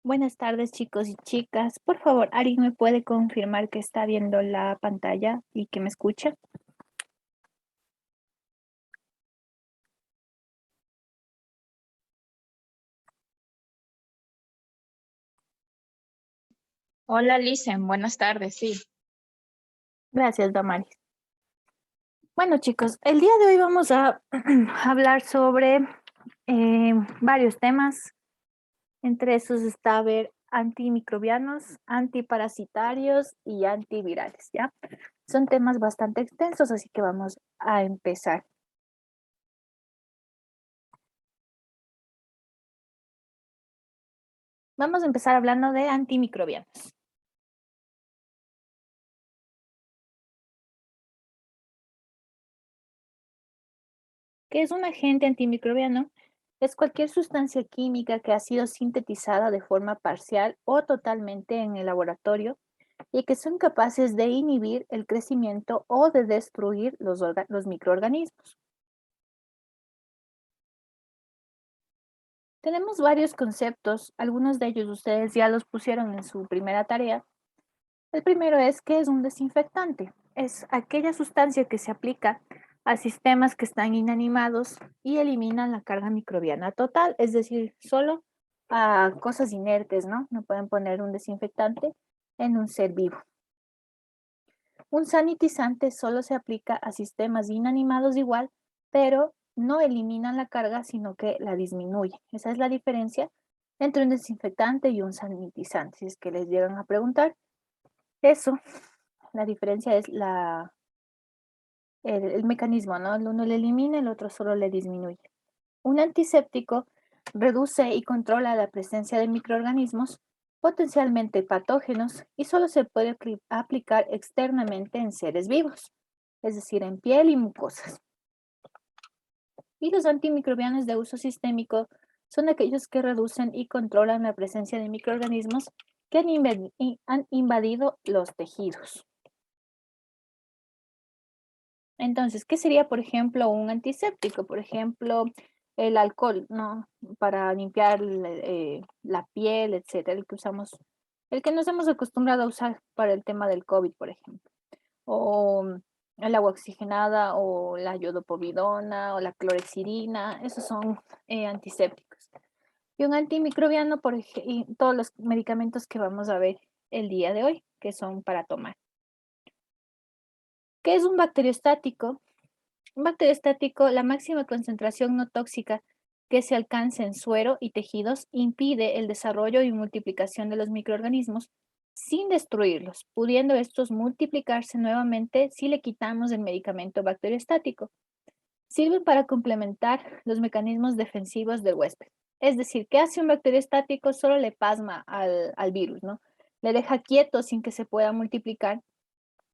Buenas tardes, chicos y chicas. Por favor, ¿alguien me puede confirmar que está viendo la pantalla y que me escucha? Hola, Licen, buenas tardes, sí. Gracias, Damaris. Bueno, chicos, el día de hoy vamos a hablar sobre varios temas. Entre esos está a ver antimicrobianos, antiparasitarios y antivirales, ¿ya? Son temas bastante extensos, así que vamos a empezar. Vamos a empezar hablando de antimicrobianos. ¿Qué es un agente antimicrobiano? Es cualquier sustancia química que ha sido sintetizada de forma parcial o totalmente en el laboratorio y que son capaces de inhibir el crecimiento o de destruir los microorganismos. Tenemos varios conceptos, algunos de ellos ustedes ya los pusieron en su primera tarea. El primero es ¿qué es un desinfectante? Es aquella sustancia que se aplica a sistemas que están inanimados y eliminan la carga microbiana total, es decir, solo a cosas inertes, ¿no? No pueden poner un desinfectante en un ser vivo. Un sanitizante solo se aplica a sistemas inanimados igual, pero no eliminan la carga, sino que la disminuye. Esa es la diferencia entre un desinfectante y un sanitizante. Si es que les llegan a preguntar eso, la diferencia es el mecanismo, ¿no? El uno le elimina, el otro solo le disminuye. Un antiséptico reduce y controla la presencia de microorganismos potencialmente patógenos y solo se puede aplicar externamente en seres vivos, es decir, en piel y mucosas. Y los antimicrobianos de uso sistémico son aquellos que reducen y controlan la presencia de microorganismos que han invadido los tejidos. Entonces, ¿qué sería, por ejemplo, un antiséptico? Por ejemplo, el alcohol, ¿no? Para limpiar la piel, etcétera, el que usamos, el que nos hemos acostumbrado a usar para el tema del COVID, por ejemplo. O el agua oxigenada, o la iodopovidona, o la clorexidina, esos son antisépticos. Y un antimicrobiano, y todos los medicamentos que vamos a ver el día de hoy, que son para tomar. ¿Qué es un bacteriostático? Un bacteriostático, la máxima concentración no tóxica que se alcanza en suero y tejidos impide el desarrollo y multiplicación de los microorganismos sin destruirlos, pudiendo estos multiplicarse nuevamente si le quitamos el medicamento bacteriostático. Sirven para complementar los mecanismos defensivos del huésped. Es decir, ¿qué hace un bacteriostático? Solo le pasma al virus, ¿no? Le deja quieto sin que se pueda multiplicar,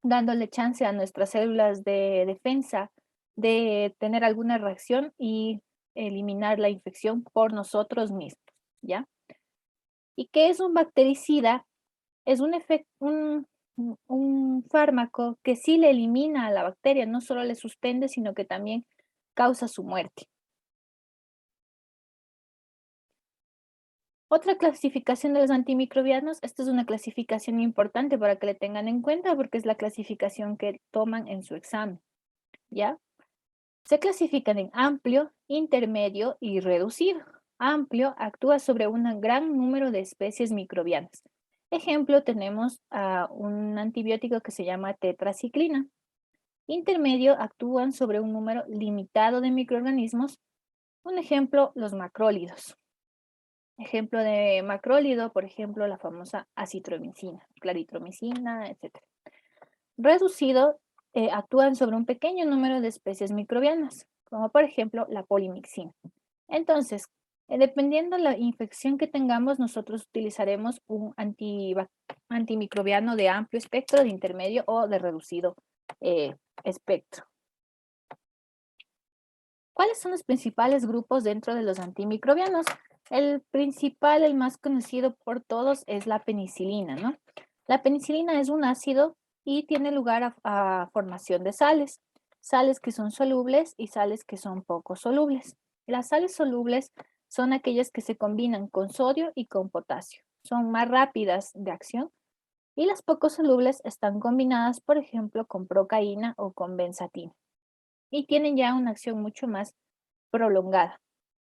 dándole chance a nuestras células de defensa de tener alguna reacción y eliminar la infección por nosotros mismos, ¿ya? ¿Y qué es un bactericida? Es un fármaco que sí le elimina a la bacteria, no solo le suspende, sino que también causa su muerte. Otra clasificación de los antimicrobianos, esta es una clasificación importante para que le tengan en cuenta porque es la clasificación que toman en su examen, ¿ya? Se clasifican en amplio, intermedio y reducido. Amplio actúa sobre un gran número de especies microbianas. Ejemplo, tenemos a un antibiótico que se llama tetraciclina. Intermedio actúan sobre un número limitado de microorganismos. Un ejemplo, los macrólidos. Ejemplo de macrólido, por ejemplo, la famosa acitromicina, claritromicina, etc. Reducido, actúan sobre un pequeño número de especies microbianas, como por ejemplo la polimixina. Entonces, dependiendo la infección que tengamos, nosotros utilizaremos un antimicrobiano de amplio espectro, de intermedio o de reducido espectro. ¿Cuáles son los principales grupos dentro de los antimicrobianos? El principal, el más conocido por todos, es la penicilina, ¿no? La penicilina es un ácido y tiene lugar a formación de sales, sales que son solubles y sales que son poco solubles. Las sales solubles son aquellas que se combinan con sodio y con potasio. son más rápidas de acción y las poco solubles están combinadas, por ejemplo, con procaína o con benzatina y tienen ya una acción mucho más prolongada.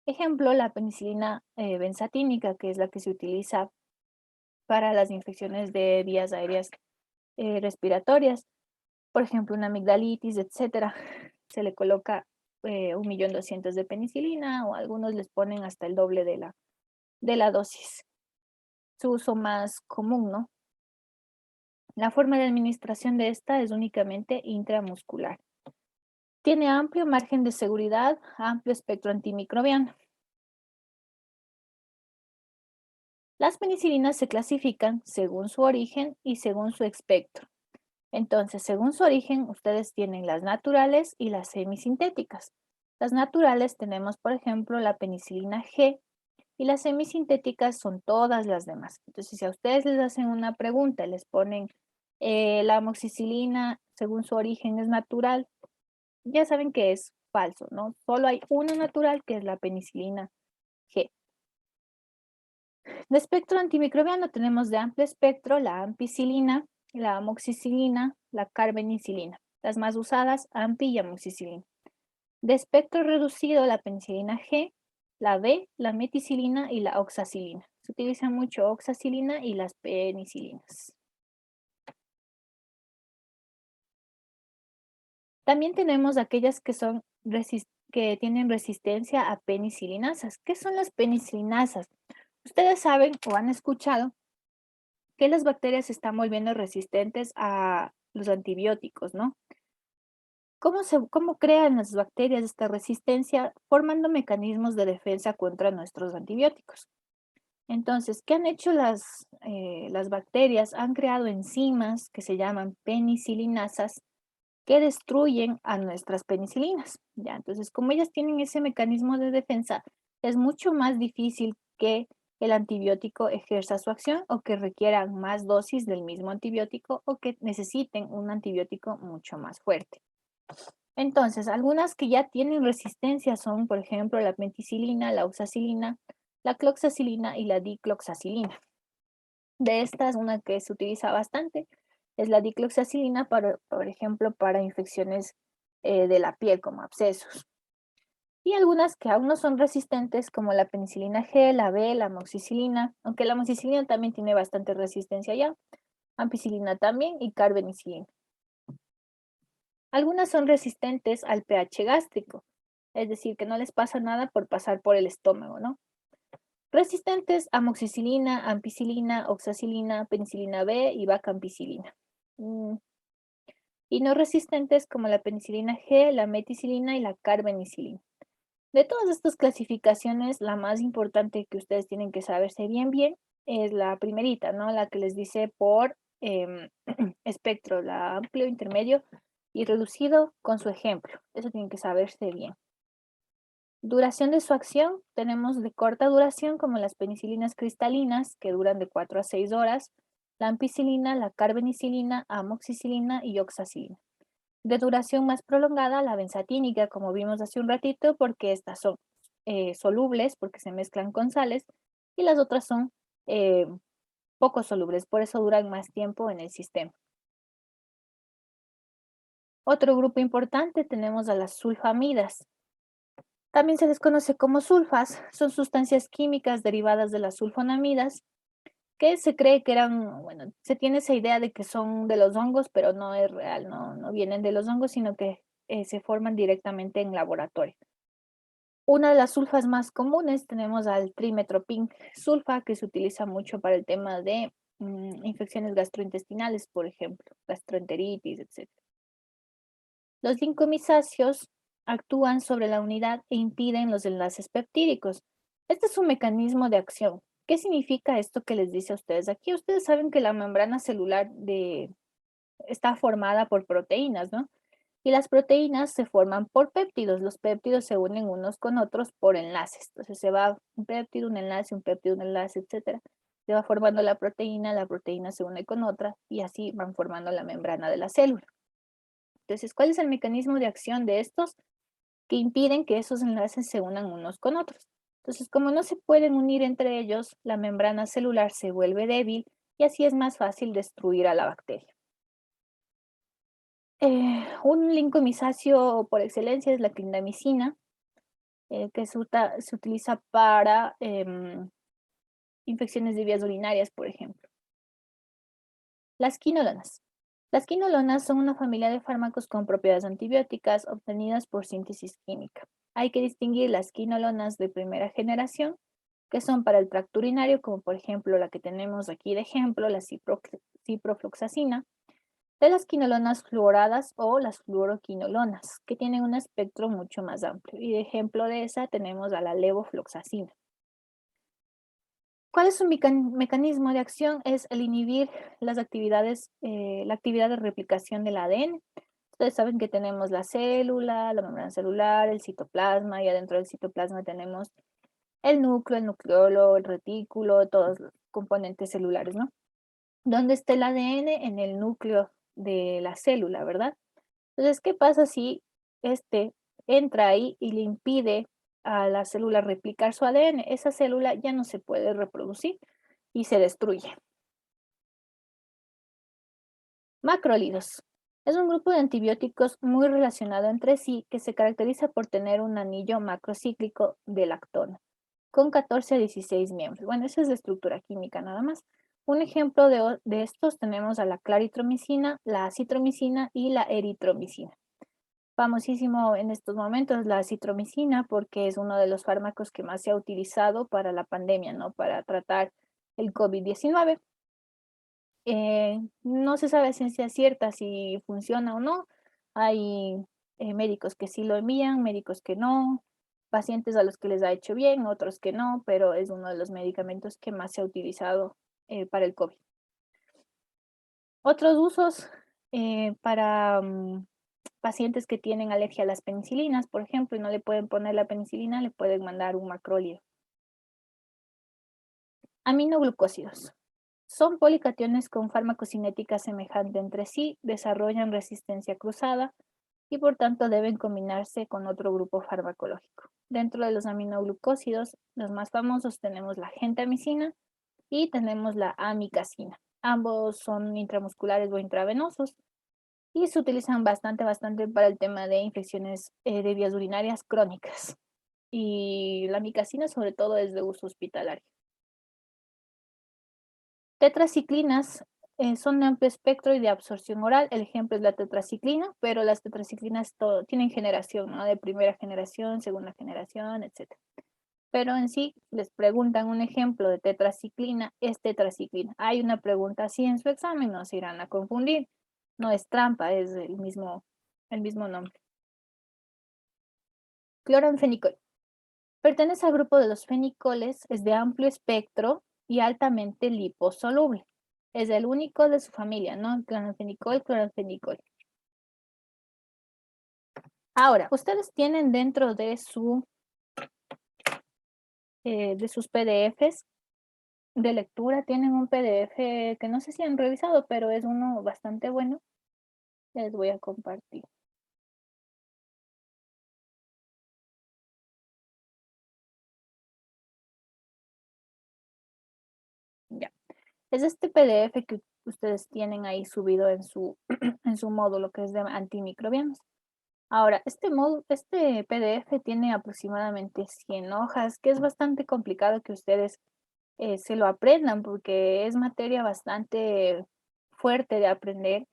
Ejemplo, la penicilina benzatínica, que es la que se utiliza para las infecciones de vías aéreas respiratorias, por ejemplo, una amigdalitis, etcétera. Se le coloca 1.200.000 de penicilina o algunos les ponen hasta el doble de la dosis. Su uso más común, ¿no? La forma de administración de esta es únicamente intramuscular. Tiene amplio margen de seguridad, amplio espectro antimicrobiano. Las penicilinas se clasifican según su origen y según su espectro. Entonces, según su origen, ustedes tienen las naturales y las semisintéticas. Las naturales tenemos, por ejemplo, la penicilina G y las semisintéticas son todas las demás. Entonces, si a ustedes les hacen una pregunta y les ponen la amoxicilina, según su origen es natural, ya saben que es falso, ¿no? Solo hay una natural que es la penicilina G. De espectro antimicrobiano tenemos de amplio espectro la ampicilina, la amoxicilina, la carbenicilina. Las más usadas, ampi y amoxicilina. De espectro reducido, la penicilina G, la B, la meticilina y la oxacilina. Se utiliza mucho oxacilina y las penicilinas. También tenemos aquellas que que tienen resistencia a penicilinasas. ¿Qué son las penicilinasas? Ustedes saben o han escuchado que las bacterias se están volviendo resistentes a los antibióticos, ¿no? ¿Cómo crean las bacterias esta resistencia? Formando mecanismos de defensa contra nuestros antibióticos. Entonces, ¿qué han hecho las bacterias? Han creado enzimas que se llaman penicilinasas que destruyen a nuestras penicilinas. ¿Ya? Entonces, como ellas tienen ese mecanismo de defensa, es mucho más difícil que el antibiótico ejerza su acción o que requieran más dosis del mismo antibiótico o que necesiten un antibiótico mucho más fuerte. Entonces, algunas que ya tienen resistencia son, por ejemplo, la penicilina, la oxacilina, la cloxacilina y la dicloxacilina. De estas, una que se utiliza bastante es la dicloxacilina, por ejemplo, para infecciones de la piel, como abscesos. Y algunas que aún no son resistentes, como la penicilina G, la B, la amoxicilina, aunque la amoxicilina también tiene bastante resistencia ya, ampicilina también y carbenicilina. Algunas son resistentes al pH gástrico, es decir, que no les pasa nada por pasar por el estómago, ¿no? Resistentes a amoxicilina, ampicilina, oxacilina, penicilina B y vacampicilina. Y no resistentes como la penicilina G, la meticilina y la carbenicilina. De todas estas clasificaciones, la más importante que ustedes tienen que saberse bien es la primerita, ¿no? La que les dice por espectro, la amplio, intermedio y reducido con su ejemplo. Eso tienen que saberse bien. Duración de su acción, tenemos de corta duración como las penicilinas cristalinas que duran de 4 a 6 horas, la ampicilina, la carbenicilina, amoxicilina y oxacilina. De duración más prolongada, la benzatínica, como vimos hace un ratito, porque estas son solubles, porque se mezclan con sales, y las otras son poco solubles, por eso duran más tiempo en el sistema. Otro grupo importante tenemos a las sulfamidas. También se les conoce como sulfas, son sustancias químicas derivadas de las sulfonamidas, que se cree que eran, bueno, se tiene esa idea de que son de los hongos, pero no es real, no vienen de los hongos, sino que se forman directamente en laboratorio. Una de las sulfas más comunes tenemos al trimetoprim sulfa, que se utiliza mucho para el tema de infecciones gastrointestinales, por ejemplo, gastroenteritis, etc. Los lincomisáceos actúan sobre la unidad e impiden los enlaces peptídicos. Este es un mecanismo de acción. ¿Qué significa esto que les dice a ustedes aquí? Ustedes saben que la membrana celular está formada por proteínas, ¿no? Y las proteínas se forman por péptidos. Los péptidos se unen unos con otros por enlaces. Entonces se va un péptido, un péptido, un enlace, etcétera. Se va formando la proteína se une con otra y así van formando la membrana de la célula. Entonces, ¿cuál es el mecanismo de acción de estos que impiden que esos enlaces se unan unos con otros? Entonces, como no se pueden unir entre ellos, la membrana celular se vuelve débil y así es más fácil destruir a la bacteria. Un lincomisáceo por excelencia es la clindamicina, que se utiliza para infecciones de vías urinarias, por ejemplo. Las quinolonas. Las quinolonas son una familia de fármacos con propiedades antibióticas obtenidas por síntesis química. Hay que distinguir las quinolonas de primera generación, que son para el tracto urinario, como por ejemplo la que tenemos aquí de ejemplo, la ciprofloxacina, de las quinolonas fluoradas o las fluoroquinolonas, que tienen un espectro mucho más amplio. Y de ejemplo de esa tenemos a la levofloxacina. ¿Cuál es su mecanismo de acción? Es el inhibir las actividades, la actividad de replicación del ADN. Ustedes saben que tenemos la célula, la membrana celular, el citoplasma, y adentro del citoplasma tenemos el núcleo, el nucleolo, el retículo, todos los componentes celulares, ¿no? ¿Dónde está el ADN? En el núcleo de la célula, ¿verdad? Entonces, ¿qué pasa si este entra ahí y le impide a la célula replicar su ADN? Esa célula ya no se puede reproducir y se destruye. Macrólidos. Es un grupo de antibióticos muy relacionado entre sí que se caracteriza por tener un anillo macrocíclico de lactona, con 14 a 16 miembros. Bueno, esa es la estructura química nada más. Un ejemplo de estos tenemos a la claritromicina, la acitromicina y la eritromicina. Famosísimo en estos momentos la acitromicina porque es uno de los fármacos que más se ha utilizado para la pandemia, ¿no? Para tratar el COVID-19. No se sabe a ciencia cierta si funciona o no. Hay médicos que sí lo envían, médicos que no, pacientes a los que les ha hecho bien, otros que no, pero es uno de los medicamentos que más se ha utilizado para el COVID. Otros usos para pacientes que tienen alergia a las penicilinas, por ejemplo, y no le pueden poner la penicilina, le pueden mandar un macrólido. Aminoglucósidos. Son policationes con farmacocinética semejante entre sí, desarrollan resistencia cruzada y por tanto deben combinarse con otro grupo farmacológico. Dentro de los aminoglucósidos, los más famosos tenemos la gentamicina y tenemos la amicacina. Ambos son intramusculares o intravenosos y se utilizan bastante para el tema de infecciones de vías urinarias crónicas. Y la amicacina sobre todo es de uso hospitalario. Tetraciclinas son de amplio espectro y de absorción oral. El ejemplo es la tetraciclina, pero las tetraciclinas tienen generación, ¿no? De primera generación, segunda generación, etc. Pero en sí, les preguntan un ejemplo de tetraciclina, es tetraciclina. Hay una pregunta así en su examen, no se irán a confundir. No es trampa, es el mismo nombre. Cloranfenicol. Pertenece al grupo de los fenicoles, es de amplio espectro y altamente liposoluble. Es el único de su familia, ¿no? Cloranfenicol, cloranfenicol. Ahora, ustedes tienen dentro de sus PDFs de lectura, tienen un PDF que no sé si han revisado, pero es uno bastante bueno. Les voy a compartir. Ya. Es este PDF que ustedes tienen ahí subido en su, en su módulo que es de antimicrobianos. Ahora, este PDF tiene aproximadamente 100 hojas, que es bastante complicado que ustedes se lo aprendan porque es materia bastante fuerte de aprender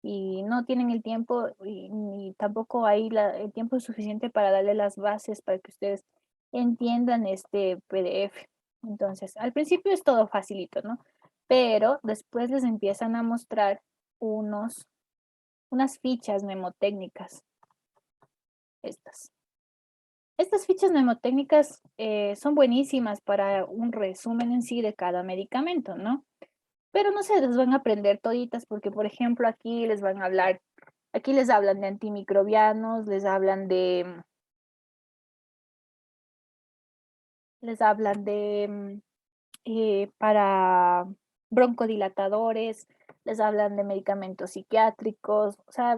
y no tienen el tiempo y, ni tampoco hay el tiempo suficiente para darle las bases para que ustedes entiendan este PDF. Entonces, al principio es todo facilito, ¿no? Pero después les empiezan a mostrar unas fichas mnemotécnicas, estas. Estas fichas mnemotécnicas son buenísimas para un resumen en sí de cada medicamento, ¿no? Pero no se las van a aprender toditas porque, por ejemplo, aquí les van a hablar, aquí les hablan de antimicrobianos, les hablan de para broncodilatadores, les hablan de medicamentos psiquiátricos, o sea,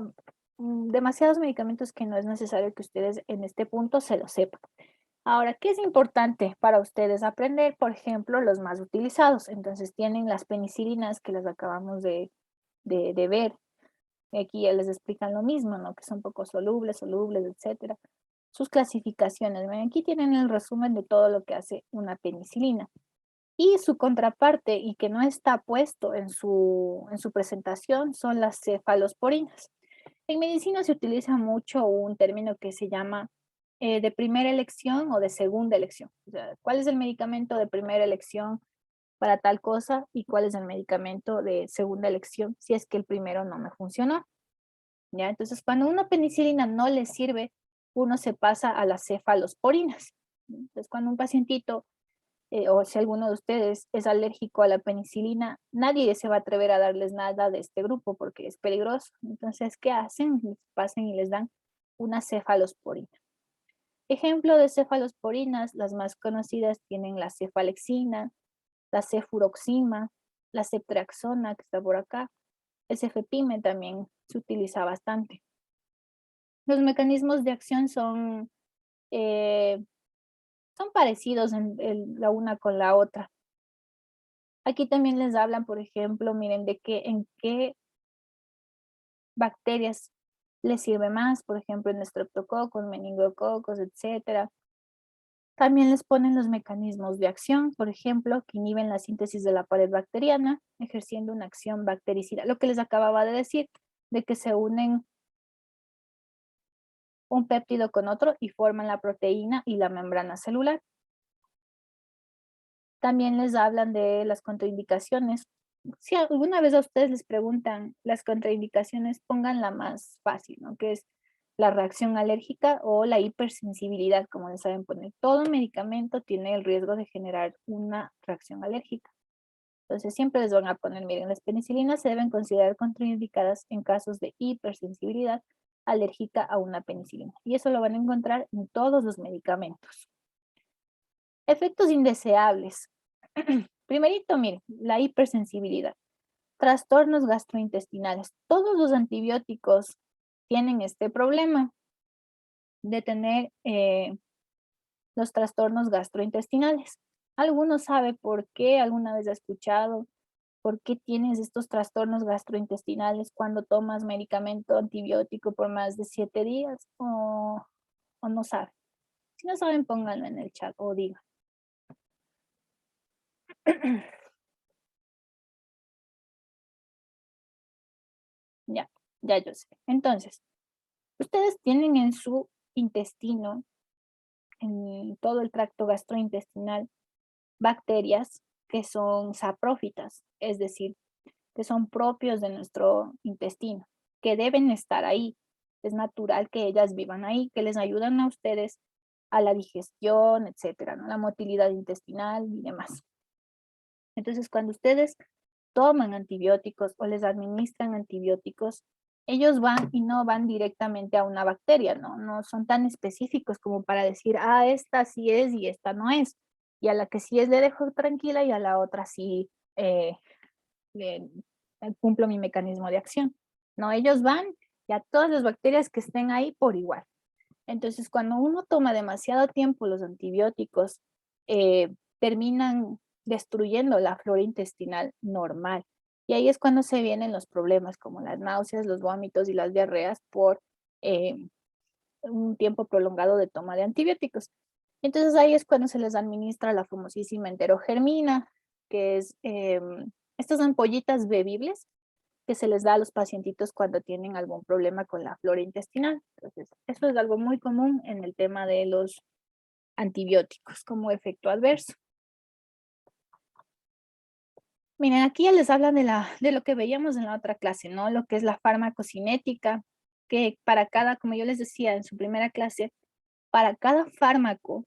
demasiados medicamentos que no es necesario que ustedes en este punto se lo sepan. Ahora, ¿qué es importante para ustedes aprender? Por ejemplo, los más utilizados. Entonces, tienen las penicilinas que las acabamos de ver. Aquí ya les explican lo mismo, ¿no? Que son poco solubles, solubles, etcétera. Sus clasificaciones. Ven, aquí tienen el resumen de todo lo que hace una penicilina. Y su contraparte, y que no está puesto en su presentación, son las cefalosporinas. En medicina se utiliza mucho un término que se llama de primera elección o de segunda elección. O sea, ¿cuál es el medicamento de primera elección para tal cosa y cuál es el medicamento de segunda elección si es que el primero no me funcionó? ¿Ya? Entonces, cuando una penicilina no le sirve, uno se pasa a las cefalosporinas. Entonces, cuando un pacientito o si alguno de ustedes es alérgico a la penicilina, nadie se va a atrever a darles nada de este grupo porque es peligroso. Entonces, ¿qué hacen? Les pasan y les dan una cefalosporina. Ejemplo de cefalosporinas, las más conocidas tienen la cefalexina, la cefuroxima, la ceftriaxona, que está por acá. El cefepime también se utiliza bastante. Los mecanismos de acción eh, son parecidos la una con la otra. Aquí también les hablan, por ejemplo, miren, en qué bacterias les sirve más, por ejemplo, en estreptococos, meningococos, etcétera. También les ponen los mecanismos de acción, por ejemplo, que inhiben la síntesis de la pared bacteriana, ejerciendo una acción bactericida. Lo que les acababa de decir, de que se unen un péptido con otro y forman la proteína y la membrana celular. También les hablan de las contraindicaciones. Si alguna vez a ustedes les preguntan las contraindicaciones, pongan la más fácil, ¿no? Que es la reacción alérgica o la hipersensibilidad, como les saben poner. Todo medicamento tiene el riesgo de generar una reacción alérgica. Entonces siempre les van a poner, miren, las penicilinas se deben considerar contraindicadas en casos de hipersensibilidad alérgica a una penicilina. Y eso lo van a encontrar en todos los medicamentos. Efectos indeseables. Primerito, miren, la hipersensibilidad. Trastornos gastrointestinales. Todos los antibióticos tienen este problema de tener los trastornos gastrointestinales. ¿Alguno sabe por qué? ¿Alguna vez ha escuchado por qué tienes estos trastornos gastrointestinales cuando tomas medicamento antibiótico por más de 7 días? ¿O no sabe? Si no saben, pónganlo en el chat o digan. Ya, ya yo sé. Entonces, ustedes tienen en su intestino, en todo el tracto gastrointestinal, bacterias que son saprófitas, es decir, que son propios de nuestro intestino, que deben estar ahí. Es natural que ellas vivan ahí, que les ayudan a ustedes a la digestión, etcétera, ¿no? La motilidad intestinal y demás. Entonces, cuando ustedes toman antibióticos o les administran antibióticos, ellos van y no van directamente a una bacteria, ¿no? No son tan específicos como para decir, ah, esta sí es y esta no es. Y a la que sí es le dejo tranquila y a la otra sí le, cumplo mi mecanismo de acción. No, ellos van y a todas las bacterias que estén ahí por igual. Entonces, cuando uno toma demasiado tiempo los antibióticos, terminan destruyendo la flora intestinal normal. Y ahí es cuando se vienen los problemas como las náuseas, los vómitos y las diarreas por eh, un tiempo prolongado de toma de antibióticos. Entonces ahí es cuando se les administra la famosísima enterogermina, que es estas ampollitas bebibles que se les da a los pacientitos cuando tienen algún problema con la flora intestinal. Entonces, eso es algo muy común en el tema de los antibióticos como efecto adverso. Miren, aquí ya les hablan de lo que veíamos en la otra clase, ¿no? Lo que es la farmacocinética, que para cada, como yo les decía en su primera clase, para cada fármaco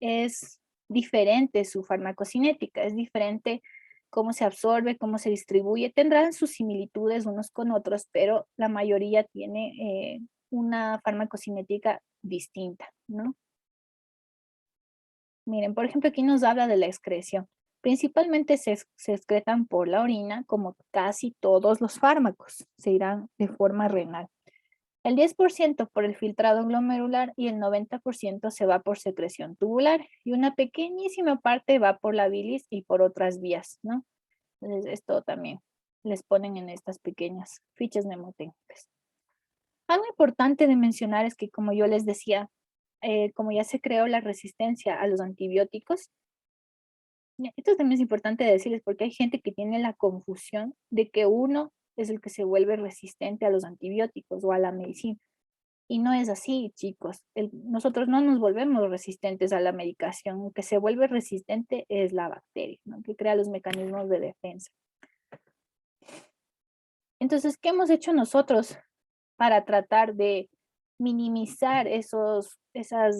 es diferente su farmacocinética, es diferente cómo se absorbe, cómo se distribuye. Tendrán sus similitudes unos con otros, pero la mayoría tiene una farmacocinética distinta, ¿no? Miren, por ejemplo, aquí nos habla de la excreción. Principalmente se excretan por la orina, como casi todos los fármacos, se irán de forma renal. El 10% por el filtrado glomerular y el 90% se va por secreción tubular y una pequeñísima parte va por la bilis y por otras vías, ¿no? Entonces, esto también les ponen en estas pequeñas fichas mnemotécnicas. Algo importante de mencionar es que, como yo les decía, como ya se creó la resistencia a los antibióticos, esto también es importante decirles porque hay gente que tiene la confusión de que uno es el que se vuelve resistente a los antibióticos o a la medicina. Y no es así, chicos. Nosotros no nos volvemos resistentes a la medicación. Lo que se vuelve resistente es la bacteria, ¿no? Que crea los mecanismos de defensa. Entonces, ¿qué hemos hecho nosotros para tratar de minimizar esas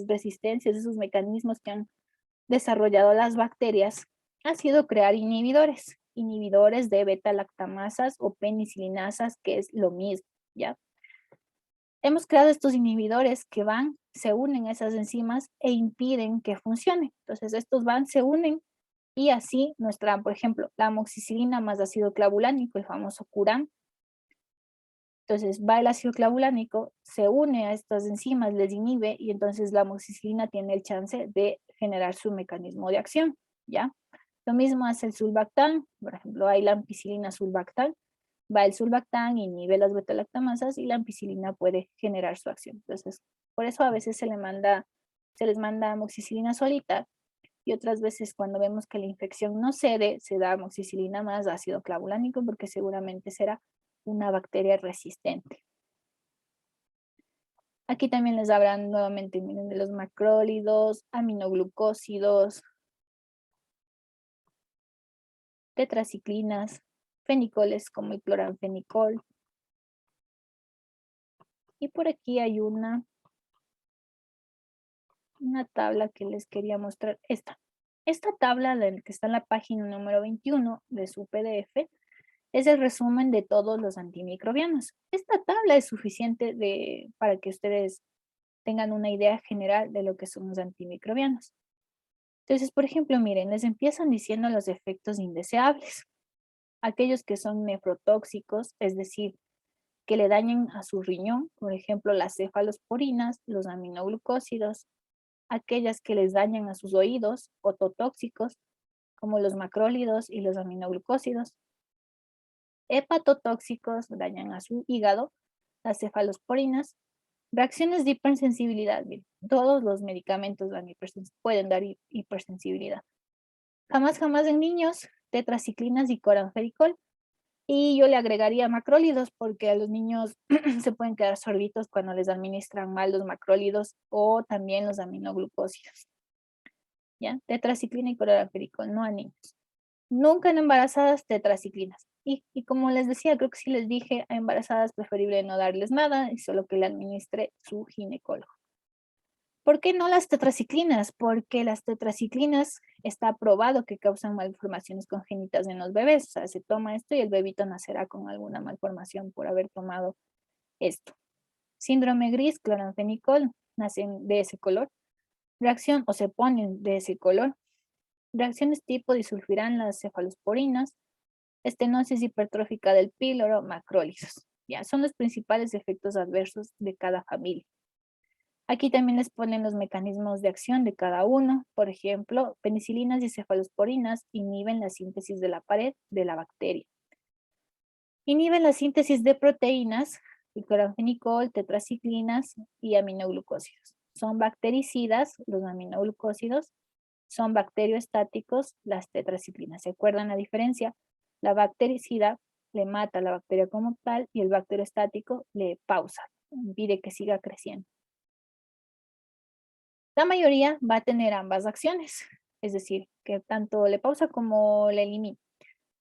resistencias, esos mecanismos que han desarrollado las bacterias? Ha sido crear inhibidores de beta-lactamasas o penicilinasas, que es lo mismo, ¿ya? Hemos creado estos inhibidores que se unen a esas enzimas e impiden que funcione. Entonces, estos se unen y así por ejemplo, la amoxicilina más ácido clavulánico, el famoso Curam. Entonces, va el ácido clavulánico, se une a estas enzimas, les inhibe y entonces la amoxicilina tiene el chance de generar su mecanismo de acción, ¿ya? Lo mismo hace el sulbactam, por ejemplo, hay la ampicilina sulbactam, va el sulbactam, inhibe las beta-lactamasas y la ampicilina puede generar su acción. Entonces, por eso a veces se les manda amoxicilina solita y otras veces cuando vemos que la infección no cede, se da amoxicilina más ácido clavulánico porque seguramente será una bacteria resistente. Aquí también les hablan nuevamente, miren, de los macrólidos, aminoglucósidos, tetraciclinas, fenicoles como el cloranfenicol. Y por aquí hay una tabla que les quería mostrar. Esta tabla que está en la página número 21 de su PDF es el resumen de todos los antimicrobianos. Esta tabla es suficiente para que ustedes tengan una idea general de lo que son los antimicrobianos. Entonces, por ejemplo, miren, les empiezan diciendo los efectos indeseables. Aquellos que son nefrotóxicos, es decir, que le dañen a su riñón, por ejemplo, las cefalosporinas, los aminoglucósidos, aquellas que les dañan a sus oídos, ototóxicos, como los macrólidos y los aminoglucósidos, hepatotóxicos, dañan a su hígado, las cefalosporinas, reacciones de hipersensibilidad, bien, todos los medicamentos pueden dar hipersensibilidad. Jamás en niños, tetraciclinas y coranfericol. Y yo le agregaría macrólidos porque a los niños se pueden quedar sorbitos cuando les administran mal los macrólidos o también los aminoglucósidos. ¿Ya? Tetraciclina y coranfericol, no a niños. Nunca en embarazadas tetraciclinas. Y como les decía, creo que sí les dije, a embarazadas preferible no darles nada y solo que le administre su ginecólogo. ¿Por qué no las tetraciclinas? Porque las tetraciclinas está probado que causan malformaciones congénitas en los bebés. O sea, se toma esto y el bebito nacerá con alguna malformación por haber tomado esto. Síndrome gris, cloranfenicol, nacen de ese color. Reacción o se ponen de ese color. Reacciones tipo disulfirán las cefalosporinas, estenosis hipertrófica del píloro, macrólidos. Ya, son los principales efectos adversos de cada familia. Aquí también les ponen los mecanismos de acción de cada uno. Por ejemplo, penicilinas y cefalosporinas inhiben la síntesis de la pared de la bacteria. Inhiben la síntesis de proteínas, cloranfenicol, tetraciclinas y aminoglucósidos. Son bactericidas, los aminoglucósidos. Son bacterioestáticos, las tetraciclinas. ¿Se acuerdan la diferencia? La bactericida le mata a la bacteria como tal y el bacteriostático le pausa, impide que siga creciendo. La mayoría va a tener ambas acciones, es decir, que tanto le pausa como le elimina.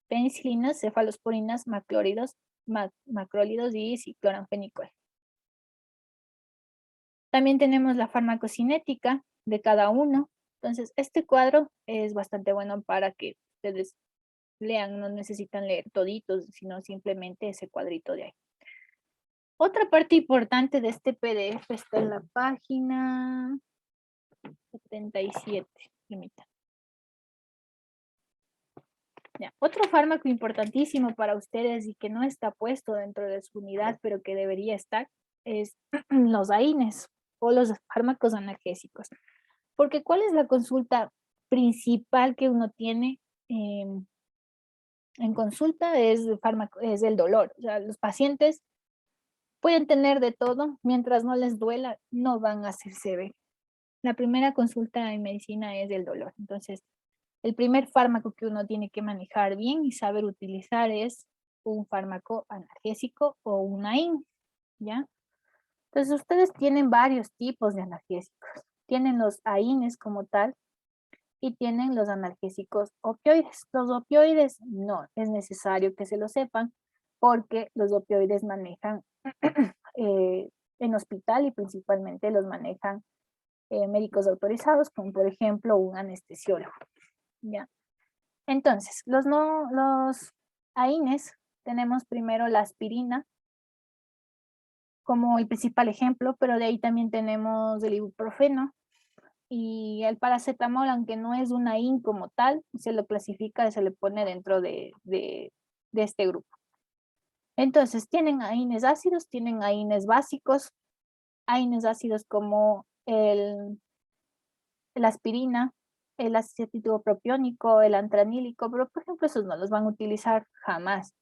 Penicilinas, cefalosporinas, macrólidos y cicloranfenicol. También tenemos la farmacocinética de cada uno. Entonces, este cuadro es bastante bueno para que ustedes lean, no necesitan leer toditos, sino simplemente ese cuadrito de ahí. Otra parte importante de este PDF está en la página 77. Ya. Otro fármaco importantísimo para ustedes y que no está puesto dentro de su unidad, pero que debería estar, es los AINES o los fármacos analgésicos. Porque ¿cuál es la consulta principal que uno tiene en consulta? Es el fármaco, es el dolor. O sea, los pacientes pueden tener de todo, mientras no les duela, no van a hacerse ver. La primera consulta en medicina es el dolor. Entonces, el primer fármaco que uno tiene que manejar bien y saber utilizar es un fármaco analgésico o un AIN, ¿ya? Entonces, ustedes tienen varios tipos de analgésicos. Tienen los AINES como tal y tienen los analgésicos opioides. Los opioides no es necesario que se lo sepan porque los opioides manejan en hospital y principalmente los manejan médicos autorizados, como por ejemplo un anestesiólogo, ¿ya? Entonces, los AINES, tenemos primero la aspirina como el principal ejemplo, pero de ahí también tenemos el ibuprofeno y el paracetamol, aunque no es un AIN como tal, se lo clasifica, se le pone dentro de este grupo. Entonces, tienen AINES ácidos, tienen AINES básicos, AINES ácidos como la aspirina, el acetílico propiónico, el antranílico, pero por ejemplo esos no los van a utilizar jamás.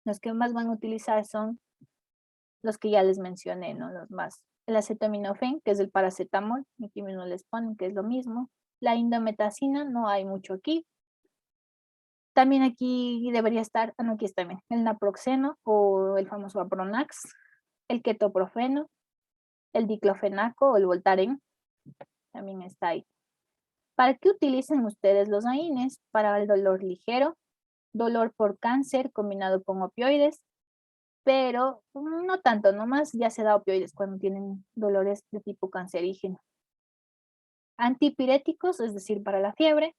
Los que más van a utilizar son los que ya les mencioné, ¿no? Los más. El acetaminofén, que es el paracetamol, aquí mismo les ponen que es lo mismo. La indometacina, no hay mucho aquí. También aquí debería estar, no, aquí está bien, el naproxeno o el famoso Apronax, el ketoprofeno, el diclofenaco o el Voltaren, también está ahí. ¿Para qué utilizan ustedes los AINES? Para el dolor ligero, dolor por cáncer combinado con opioides, pero no tanto, nomás ya se da opioides cuando tienen dolores de tipo cancerígeno. Antipiréticos, es decir, para la fiebre,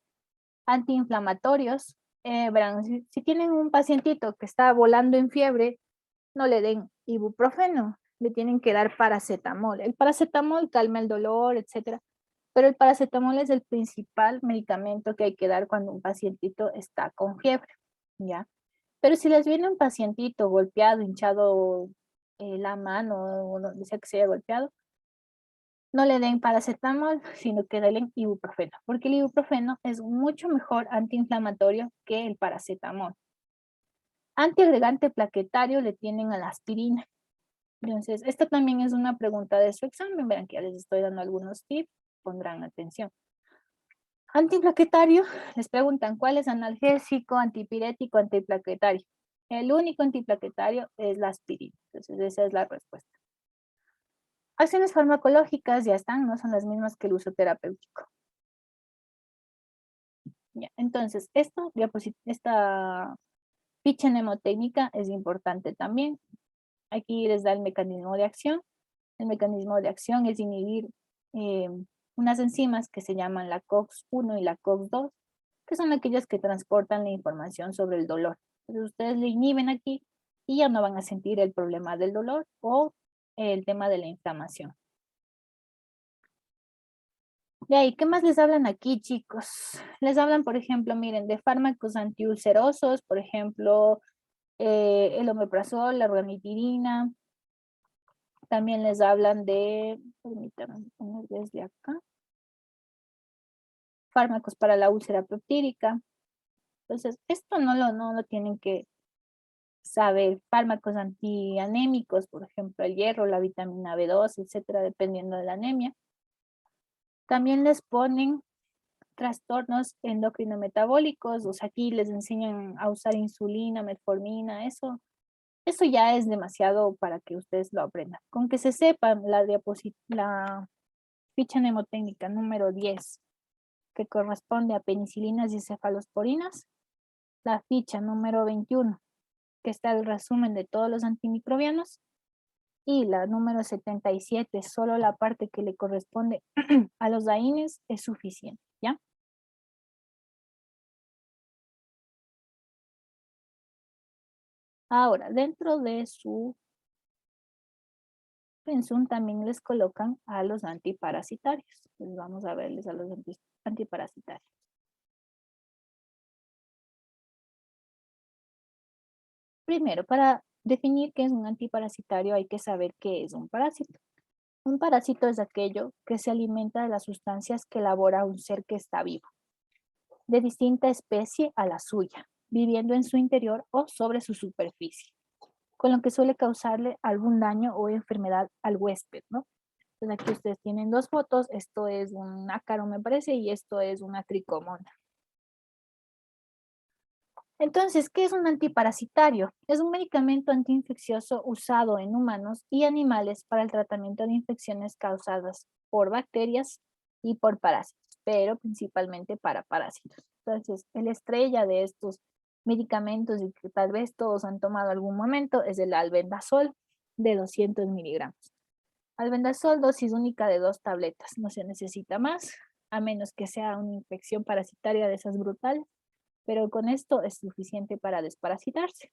antiinflamatorios. Verán, si tienen un pacientito que está volando en fiebre, no le den ibuprofeno, le tienen que dar paracetamol. El paracetamol calma el dolor, etcétera, pero el paracetamol es el principal medicamento que hay que dar cuando un pacientito está con fiebre, ¿ya? Pero si les viene un pacientito golpeado, hinchado la mano, o donde sea que se haya golpeado, no le den paracetamol, sino que denle ibuprofeno, porque el ibuprofeno es mucho mejor antiinflamatorio que el paracetamol. Antiagregante plaquetario le tienen a la aspirina. Entonces, esta también es una pregunta de su examen. Verán que ya les estoy dando algunos tips, pondrán atención. Antiplaquetario, les preguntan cuál es analgésico, antipirético, antiplaquetario. El único antiplaquetario es la aspirina. Entonces, esa es la respuesta. Acciones farmacológicas ya están, no son las mismas que el uso terapéutico. Ya, entonces, esta ficha mnemotécnica es importante también. Aquí les da el mecanismo de acción. El mecanismo de acción es inhibir unas enzimas que se llaman la COX-1 y la COX-2, que son aquellas que transportan la información sobre el dolor. Entonces ustedes le inhiben aquí y ya no van a sentir el problema del dolor o el tema de la inflamación. De ahí, ¿qué más les hablan aquí, chicos? Les hablan, por ejemplo, miren, de fármacos antiulcerosos, por ejemplo, el omeprazol, la ranitidina. También les hablan de, permítanme poner desde acá, fármacos para la úlcera peptídica. Entonces, esto no lo tienen que saber. Fármacos antianémicos, por ejemplo, el hierro, la vitamina B2, etcétera, dependiendo de la anemia. También les ponen trastornos endocrinometabólicos, o sea, aquí les enseñan a usar insulina, metformina, eso ya es demasiado para que ustedes lo aprendan. Con que se sepan la ficha mnemotécnica número 10, que corresponde a penicilinas y cefalosporinas, la ficha número 21, que está el resumen de todos los antimicrobianos, y la número 77, solo la parte que le corresponde a los AINES es suficiente, ¿ya? Ahora, dentro de su pensum también les colocan a los antiparasitarios. Pues vamos a verles a los antiparasitarios. Primero, para definir qué es un antiparasitario hay que saber qué es un parásito. Un parásito es aquello que se alimenta de las sustancias que elabora un ser que está vivo, de distinta especie a la suya, viviendo en su interior o sobre su superficie, con lo que suele causarle algún daño o enfermedad al huésped, ¿no? Entonces aquí ustedes tienen dos fotos, esto es un ácaro me parece y esto es una tricomona. Entonces, ¿qué es un antiparasitario? Es un medicamento antiinfeccioso usado en humanos y animales para el tratamiento de infecciones causadas por bacterias y por parásitos, pero principalmente para parásitos. Entonces, el estrella de estos medicamentos y que tal vez todos han tomado algún momento es el albendazol de 200 miligramos. Albendazol, dosis única de 2 tabletas, no se necesita más, a menos que sea una infección parasitaria de esas brutales, pero con esto es suficiente para desparasitarse.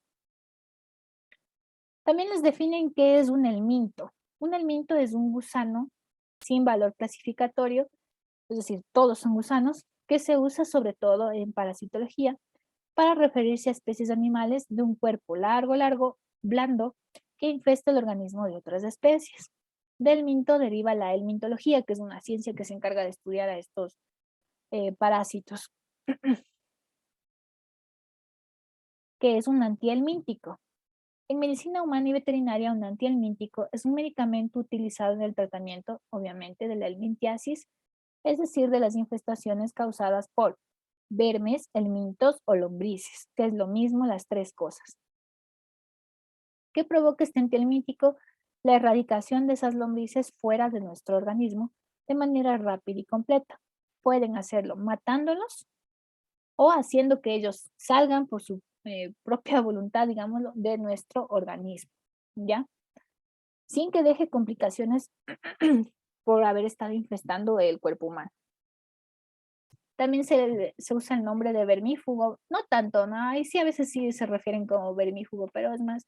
También les definen qué es un helminto. Un helminto es un gusano sin valor clasificatorio, es decir, todos son gusanos, que se usa sobre todo en parasitología para referirse a especies animales de un cuerpo largo, blando, que infesta el organismo de otras especies. Del minto deriva la helmintología, que es una ciencia que se encarga de estudiar a estos parásitos. ¿Qué es un antihelmíntico? En medicina humana y veterinaria, un antihelmíntico es un medicamento utilizado en el tratamiento, obviamente, de la helmintiasis, es decir, de las infestaciones causadas por vermes, helmintos o lombrices, que es lo mismo las tres cosas. ¿Qué provoca este antihelmíntico? La erradicación de esas lombrices fuera de nuestro organismo de manera rápida y completa. Pueden hacerlo matándolos o haciendo que ellos salgan por su propia voluntad, digámoslo, de nuestro organismo, ¿ya? Sin que deje complicaciones por haber estado infestando el cuerpo humano. También se usa el nombre de vermífugo, no tanto, ¿no? Ahí sí a veces sí se refieren como vermífugo, pero es más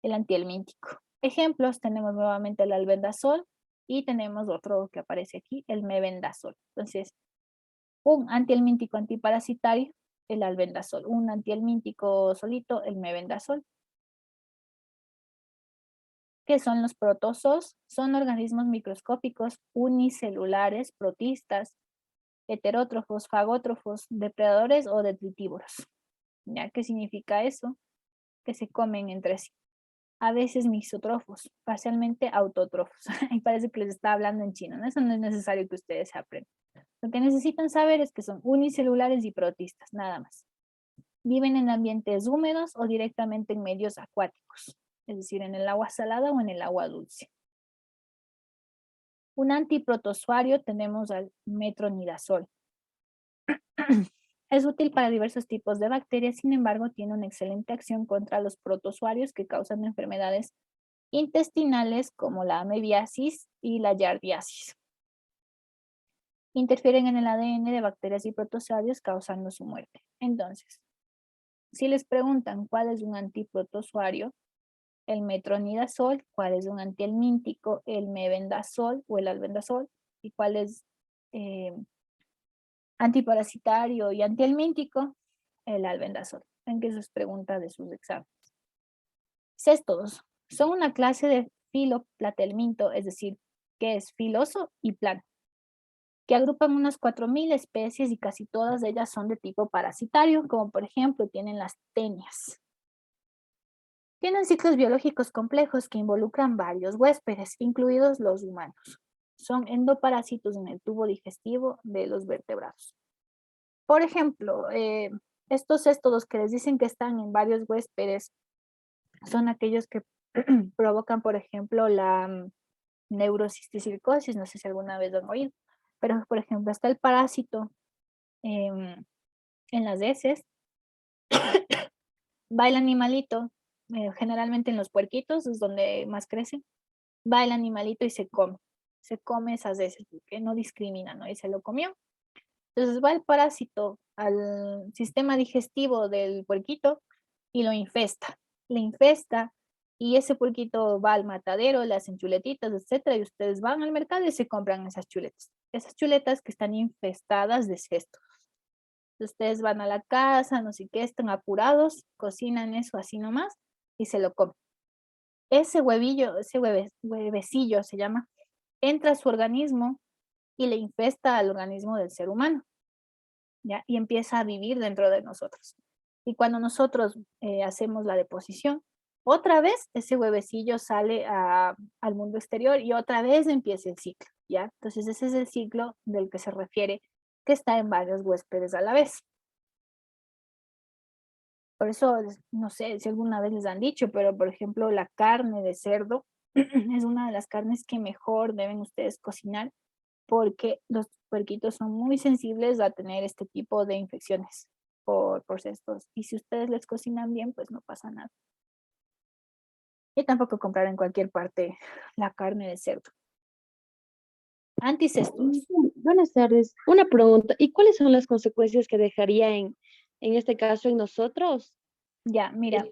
el antihelmíntico. Ejemplos, tenemos nuevamente el albendazol y tenemos otro que aparece aquí, el mebendazol. Entonces, un antihelmíntico antiparasitario, el albendazol. Un antihelmíntico solito, el mebendazol. ¿Qué son los protozoos? Son organismos microscópicos unicelulares, protistas, heterótrofos, fagótrofos, depredadores o detritívoros. ¿Ya? ¿Qué significa eso? Que se comen entre sí. A veces misótrofos, parcialmente autótrofos. Y parece que les está hablando en chino, ¿no? Eso no es necesario que ustedes aprendan. Lo que necesitan saber es que son unicelulares y protistas, nada más. Viven en ambientes húmedos o directamente en medios acuáticos, es decir, en el agua salada o en el agua dulce. Un antiprotozoario tenemos al metronidazol. Es útil para diversos tipos de bacterias, sin embargo, tiene una excelente acción contra los protozoarios que causan enfermedades intestinales como la amebiasis y la yardiasis. Interfieren en el ADN de bacterias y protozoarios causando su muerte. Entonces, si les preguntan cuál es un antiprotozoario, el metronidazol, cuál es un antihelmíntico, el mebendazol o el albendazol, y cuál es antiparasitario y antihelmíntico, el albendazol. Ven que eso es pregunta de sus exámenes. Cestos son una clase de filoplatelminto, es decir, que es filoso y plano, que agrupan unas 4.000 especies y casi todas ellas son de tipo parasitario, como por ejemplo tienen las tenias. Tienen ciclos biológicos complejos que involucran varios huéspedes, incluidos los humanos. Son endoparásitos en el tubo digestivo de los vertebrados. Por ejemplo, estos céstodos que les dicen que están en varios huéspedes son aquellos que provocan, por ejemplo, la neurocisticercosis, no sé si alguna vez lo han oído, pero por ejemplo está el parásito en las heces, va el animalito, generalmente en los puerquitos es donde más crecen, va el animalito y se come esas heces, porque no discrimina, ¿no? Y se lo comió. Entonces va el parásito al sistema digestivo del puerquito y lo infesta. Le infesta y ese puerquito va al matadero, le hacen chuletitas, etcétera, y ustedes van al mercado y se compran esas chuletas. Esas chuletas que están infestadas de cestos. Ustedes van a la casa, no sé qué, están apurados, cocinan eso así nomás y se lo comen. Ese huevillo, huevecillo se llama, entra a su organismo y le infesta al organismo del ser humano, ¿ya? Y empieza a vivir dentro de nosotros. Y cuando nosotros hacemos la deposición, otra vez ese huevecillo sale al mundo exterior y otra vez empieza el ciclo, ¿ya? Entonces ese es el ciclo del que se refiere que está en varios huéspedes a la vez. Por eso, no sé si alguna vez les han dicho, pero por ejemplo, la carne de cerdo es una de las carnes que mejor deben ustedes cocinar porque los puerquitos son muy sensibles a tener este tipo de infecciones por cestos. Y si ustedes les cocinan bien, pues no pasa nada. Y tampoco comprar en cualquier parte la carne de cerdo. Anticestos. Buenas tardes. Una pregunta. ¿Y cuáles son las consecuencias que dejaría en este caso en nosotros? Ya, mira,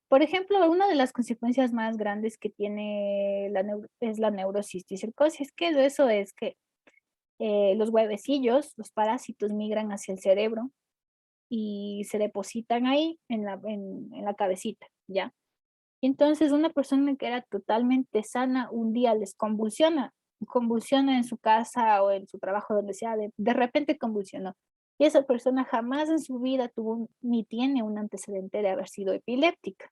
por ejemplo, una de las consecuencias más grandes que tiene es la neurocisticercosis, que eso es que los huevecillos, los parásitos migran hacia el cerebro y se depositan ahí en la cabecita, ¿ya? Entonces, una persona que era totalmente sana, un día les convulsiona en su casa o en su trabajo, donde sea, de repente convulsionó. Y esa persona jamás en su vida tuvo ni tiene un antecedente de haber sido epiléptica.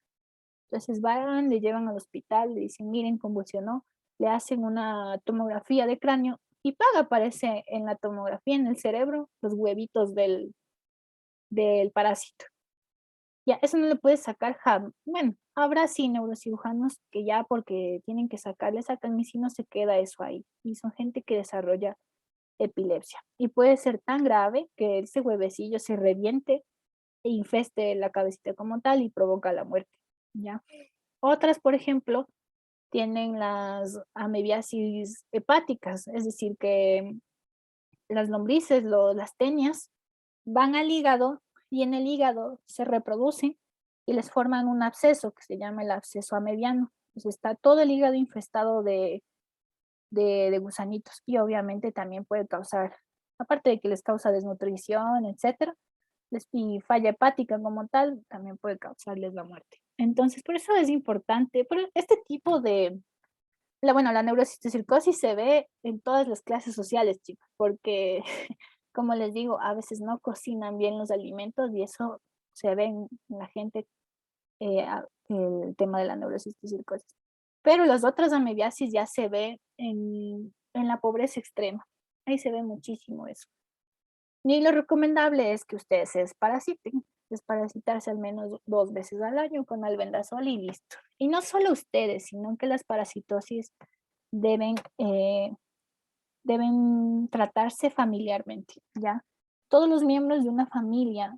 Entonces van, le llevan al hospital, le dicen, miren, convulsionó, le hacen una tomografía de cráneo y paga, aparece en la tomografía en el cerebro los huevitos del parásito. Ya, eso no le puedes sacar bueno, habrá sí neurocirujanos que ya porque tienen que sacar, le sacan y si no se queda eso ahí. Y son gente que desarrolla epilepsia. Y puede ser tan grave que ese huevecillo se reviente e infeste la cabecita como tal y provoca la muerte, ¿ya? Otras, por ejemplo, tienen las amebiasis hepáticas, es decir, que las lombrices, las tenias, van al hígado y en el hígado se reproducen y les forman un absceso que se llama el absceso amebiano. Entonces está todo el hígado infestado de gusanitos y obviamente también puede causar, aparte de que les causa desnutrición, etcétera, y falla hepática como tal, también puede causarles la muerte. Entonces, por eso es importante, pero este tipo de, bueno, la neurocisticercosis se ve en todas las clases sociales, chicos, porque, como les digo, a veces no cocinan bien los alimentos y eso se ve en la gente, el tema de la neurocisticercosis. Pero las otras amebiasis ya se ve en la pobreza extrema. Ahí se ve muchísimo eso. Y lo recomendable es que ustedes se desparasiten, desparasitarse al menos 2 veces al año con albendazol y listo. Y no solo ustedes, sino que las parasitosis deben, deben tratarse familiarmente, ¿ya? Todos los miembros de una familia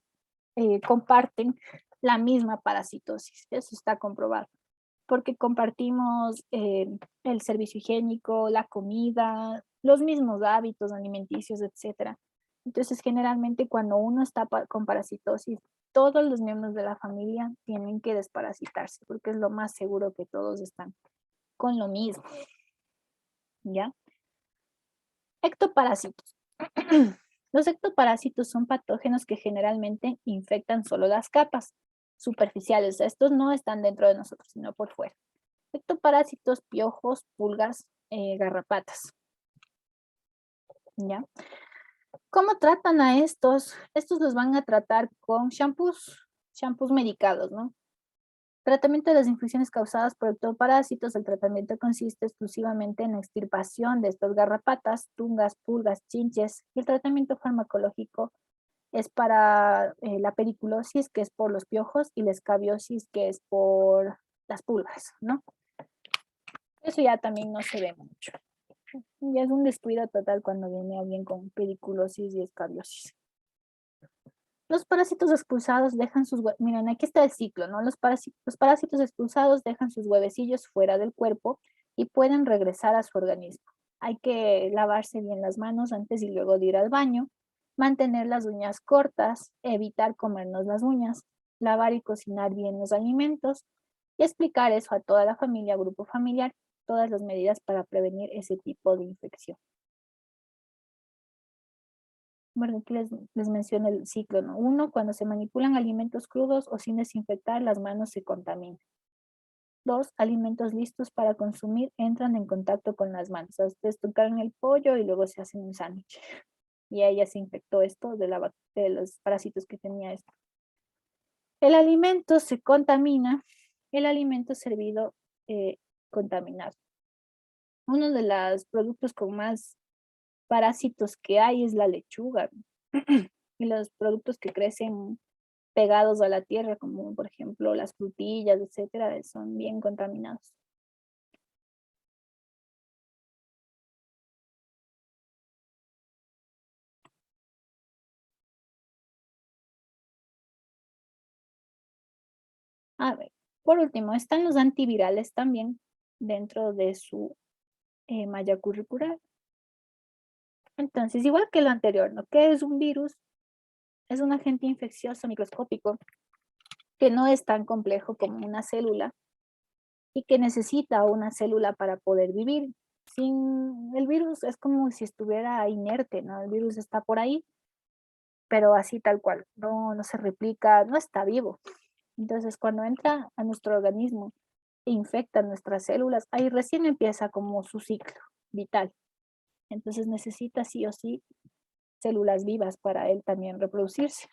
comparten la misma parasitosis, eso está comprobado, porque compartimos el servicio higiénico, la comida, los mismos hábitos alimenticios, etcétera. Entonces, generalmente cuando uno está con parasitosis, todos los miembros de la familia tienen que desparasitarse, porque es lo más seguro que todos están con lo mismo, ¿ya? Ectoparásitos. Los ectoparásitos son patógenos que generalmente infectan solo las capas superficiales. Estos no están dentro de nosotros, sino por fuera. Ectoparásitos, piojos, pulgas, garrapatas. ¿Ya? ¿Cómo tratan a estos? Estos los van a tratar con shampoos medicados, ¿no? Tratamiento de las infecciones causadas por ectoparásitos. El tratamiento consiste exclusivamente en la extirpación de estas garrapatas, tungas, pulgas, chinches. Y el tratamiento farmacológico es para la periculosis, que es por los piojos, y la escabiosis, que es por las pulgas, ¿no? Eso ya también no se ve mucho. Ya es un descuido total cuando viene alguien con pediculosis y escabiosis. Los parásitos expulsados dejan miren, aquí está el ciclo, ¿no? Los parásitos expulsados dejan sus huevecillos fuera del cuerpo y pueden regresar a su organismo. Hay que lavarse bien las manos antes y luego de ir al baño, mantener las uñas cortas, evitar comernos las uñas, lavar y cocinar bien los alimentos y explicar eso a toda la familia, grupo familiar, todas las medidas para prevenir ese tipo de infección. Bueno, aquí les menciono el ciclo, ¿no? 1, cuando se manipulan alimentos crudos o sin desinfectar, las manos se contaminan. 2, alimentos listos para consumir entran en contacto con las manos. O sea, ustedes tocaron el pollo y luego se hacen un sándwich. Y ella se infectó esto de los parásitos que tenía esto. El alimento se contamina, el alimento servido contaminado. Uno de los productos con más parásitos que hay es la lechuga. Y los productos que crecen pegados a la tierra, como por ejemplo las frutillas, etcétera, son bien contaminados. A ver, por último, están los antivirales también dentro de su malla curricular. Entonces, igual que lo anterior, ¿no? ¿Qué es un virus? Es un agente infeccioso microscópico que no es tan complejo como una célula y que necesita una célula para poder vivir. Sin el virus es como si estuviera inerte, ¿no? El virus está por ahí, pero así tal cual, no se replica, no está vivo. Entonces, cuando entra a nuestro organismo e infecta nuestras células, ahí recién empieza como su ciclo vital. Entonces necesita sí o sí células vivas para él también reproducirse.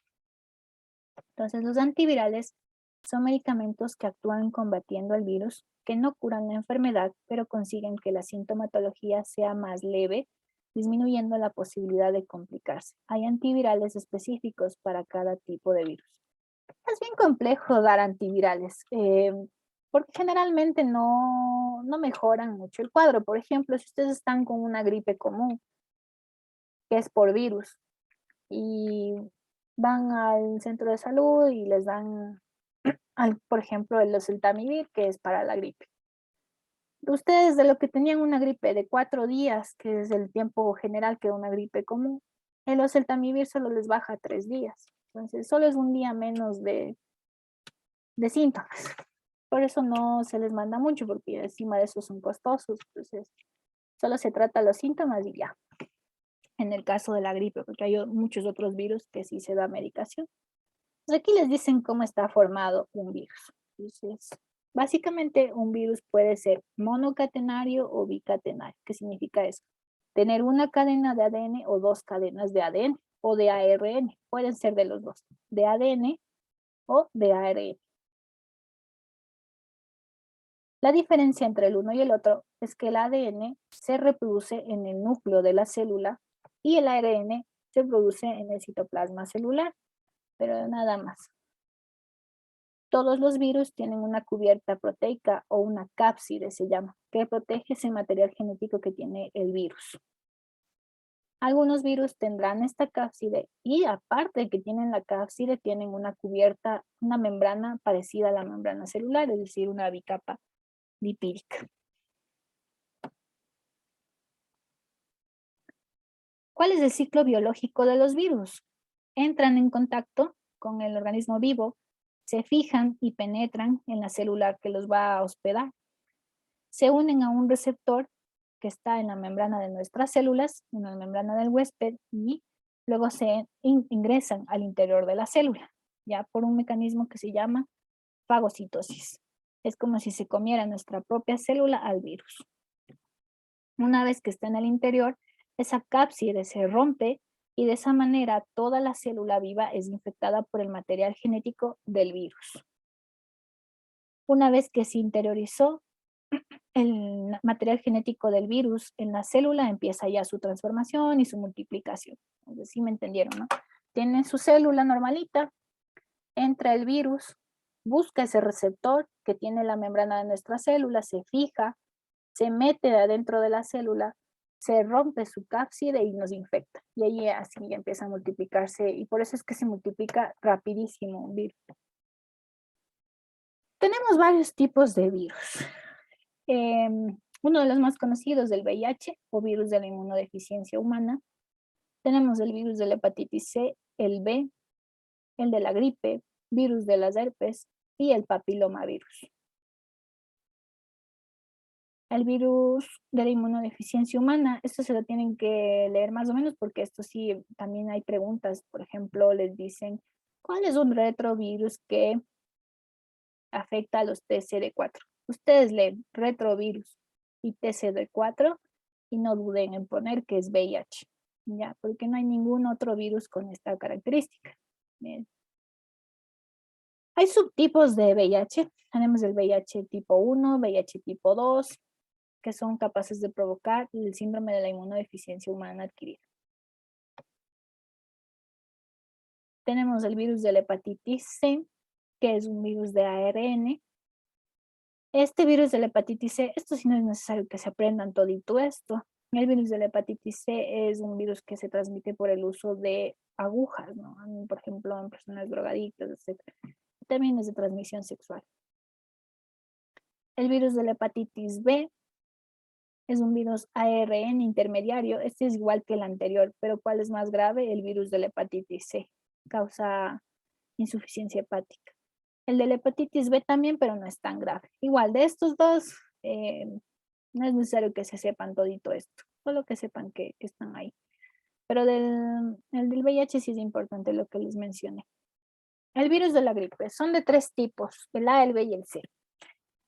Entonces, los antivirales son medicamentos que actúan combatiendo el virus, que no curan la enfermedad, pero consiguen que la sintomatología sea más leve, disminuyendo la posibilidad de complicarse. Hay antivirales específicos para cada tipo de virus. Es bien complejo dar antivirales, porque generalmente no mejoran mucho el cuadro. Por ejemplo, si ustedes están con una gripe común, que es por virus, y van al centro de salud y les dan, por ejemplo, el oseltamivir, que es para la gripe. Ustedes de lo que tenían una gripe de 4 días, que es el tiempo general que una gripe común, el oseltamivir solo les baja 3 días. Entonces, solo es un día menos de síntomas. Por eso no se les manda mucho, porque encima de eso son costosos. Entonces, solo se trata los síntomas y ya. En el caso de la gripe, porque hay muchos otros virus que sí se da medicación. Pues aquí les dicen cómo está formado un virus. Entonces, básicamente un virus puede ser monocatenario o bicatenario. ¿Qué significa eso? Tener una cadena de ADN o 2 cadenas de ADN o de ARN. Pueden ser de los dos, de ADN o de ARN. La diferencia entre el uno y el otro es que el ADN se reproduce en el núcleo de la célula y el ARN se produce en el citoplasma celular, pero nada más. Todos los virus tienen una cubierta proteica o una cápside, se llama, que protege ese material genético que tiene el virus. Algunos virus tendrán esta cápside y aparte de que tienen la cápside, tienen una cubierta, una membrana parecida a la membrana celular, es decir, una bicapa lipídica. ¿Cuál es el ciclo biológico de los virus? Entran en contacto con el organismo vivo, se fijan y penetran en la célula que los va a hospedar. Se unen a un receptor que está en la membrana de nuestras células, en la membrana del huésped, y luego se ingresan al interior de la célula, ya por un mecanismo que se llama fagocitosis. Es como si se comiera nuestra propia célula al virus. Una vez que está en el interior, esa cápside se rompe y de esa manera toda la célula viva es infectada por el material genético del virus. Una vez que se interiorizó el material genético del virus en la célula, empieza ya su transformación y su multiplicación. Entonces, sí me entendieron, ¿no? Tienen su célula normalita, entra el virus, busca ese receptor que tiene la membrana de nuestra célula, se fija, se mete adentro de la célula, se rompe su cápside y nos infecta. Y ahí así ya empieza a multiplicarse y por eso es que se multiplica rapidísimo un virus. Tenemos varios tipos de virus. Uno de los más conocidos del VIH o virus de la inmunodeficiencia humana. Tenemos el virus de la hepatitis C, el B, el de la gripe, virus de las herpes y el papilomavirus. El virus de la inmunodeficiencia humana, esto se lo tienen que leer más o menos porque esto sí, también hay preguntas. Por ejemplo, les dicen, ¿cuál es un retrovirus que afecta a los TCD4? Ustedes leen retrovirus y TCD4 y no duden en poner que es VIH, ¿ya? Porque no hay ningún otro virus con esta característica. Bien. Hay subtipos de VIH. Tenemos el VIH tipo 1, VIH tipo 2, que son capaces de provocar el síndrome de la inmunodeficiencia humana adquirida. Tenemos el virus de la hepatitis C, que es un virus de ARN. Este virus de la hepatitis C, esto sí no es necesario que se aprendan todito esto. El virus de la hepatitis C es un virus que se transmite por el uso de agujas, ¿no? Por ejemplo, en personas drogadictas, etc. También es de transmisión sexual. El virus de la hepatitis B es un virus ARN intermediario. Este es igual que el anterior, pero ¿cuál es más grave? El virus de la hepatitis C. Causa insuficiencia hepática. El de la hepatitis B también, pero no es tan grave. Igual, de estos dos, no es necesario que se sepan todito esto, solo que sepan que están ahí. Pero el del VIH sí es importante lo que les mencioné. El virus de la gripe son de 3 tipos, el A, el B y el C.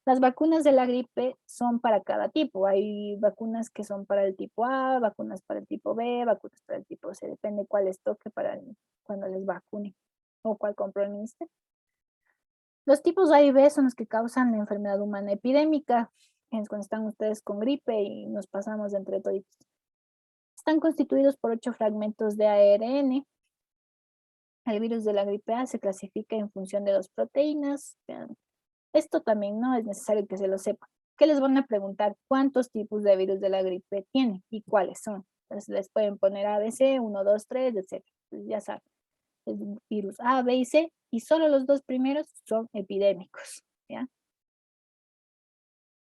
Las vacunas de la gripe son para cada tipo. Hay vacunas que son para el tipo A, vacunas para el tipo B, vacunas para el tipo C. Depende cuál les toque para cuando les vacune o cuál compró el ministerio. Los tipos A y B son los que causan la enfermedad humana epidémica, es cuando están ustedes con gripe y nos pasamos entre toditos. Están constituidos por 8 fragmentos de ARN. El virus de la gripe A se clasifica en función de 2 proteínas. Esto también no es necesario que se lo sepan. ¿Qué les van a preguntar? ¿Cuántos tipos de virus de la gripe tienen y cuáles son? Entonces les pueden poner ABC, 1, 2, 3, etc. Entonces ya saben, el virus A, B y C, y solo los 2 primeros son epidémicos, ¿ya?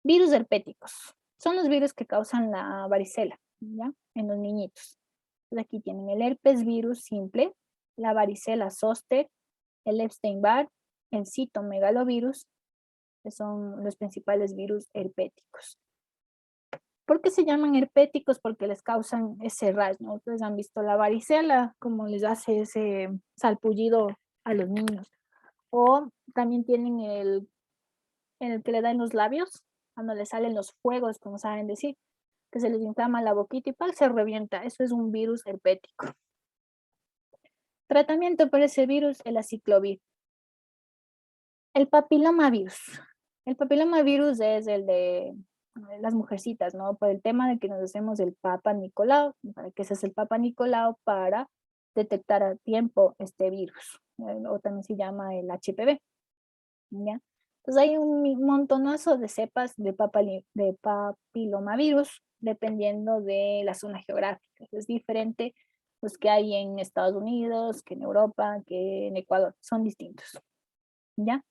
Virus herpéticos. Son los virus que causan la varicela, ¿ya? En los niñitos. Entonces aquí tienen el herpes virus simple, la varicela zoster, el Epstein-Barr, el citomegalovirus, que son los principales virus herpéticos. ¿Por qué se llaman herpéticos? Porque les causan ese rash, ¿no? Ustedes han visto la varicela, como les hace ese salpullido a los niños. O también tienen el que le da en los labios, cuando les salen los fuegos, como saben decir, que se les inflama la boquita y ¡pal! Se revienta. Eso es un virus herpético. Tratamiento para ese virus, el aciclovir. El papilomavirus. El papilomavirus es el de las mujercitas, ¿no? Por el tema de que nos hacemos el Papa Nicolau, para que se hace el Papa Nicolau para detectar a tiempo este virus, o también se llama el HPV, ¿ya? Entonces hay un montonazo de cepas de papilomavirus, dependiendo de la zona geográfica. Es diferente los que hay en Estados Unidos, que en Europa, que en Ecuador, son distintos, ¿ya?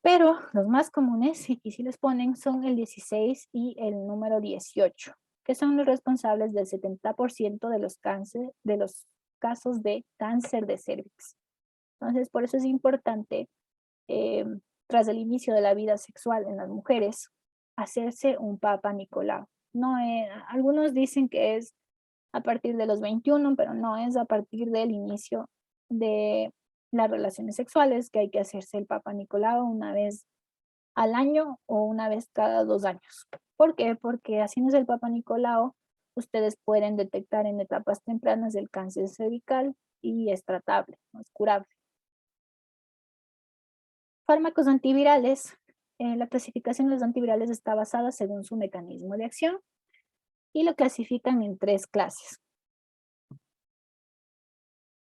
Pero los más comunes, y aquí sí les ponen, son el 16 y el número 18, que son los responsables del 70% de los casos de cáncer de cervix. Entonces, por eso es importante, tras el inicio de la vida sexual en las mujeres, hacerse un Papa Nicolau. No, algunos dicen que es a partir de los 21, pero no, es a partir del inicio de las relaciones sexuales que hay que hacerse el Papa Nicolau una vez al año o una vez cada 2 años. ¿Por qué? Porque haciéndose el Papa Nicolau, ustedes pueden detectar en etapas tempranas el cáncer cervical y es tratable, no es curable. Fármacos antivirales. La clasificación de los antivirales está basada según su mecanismo de acción y lo clasifican en 3 clases.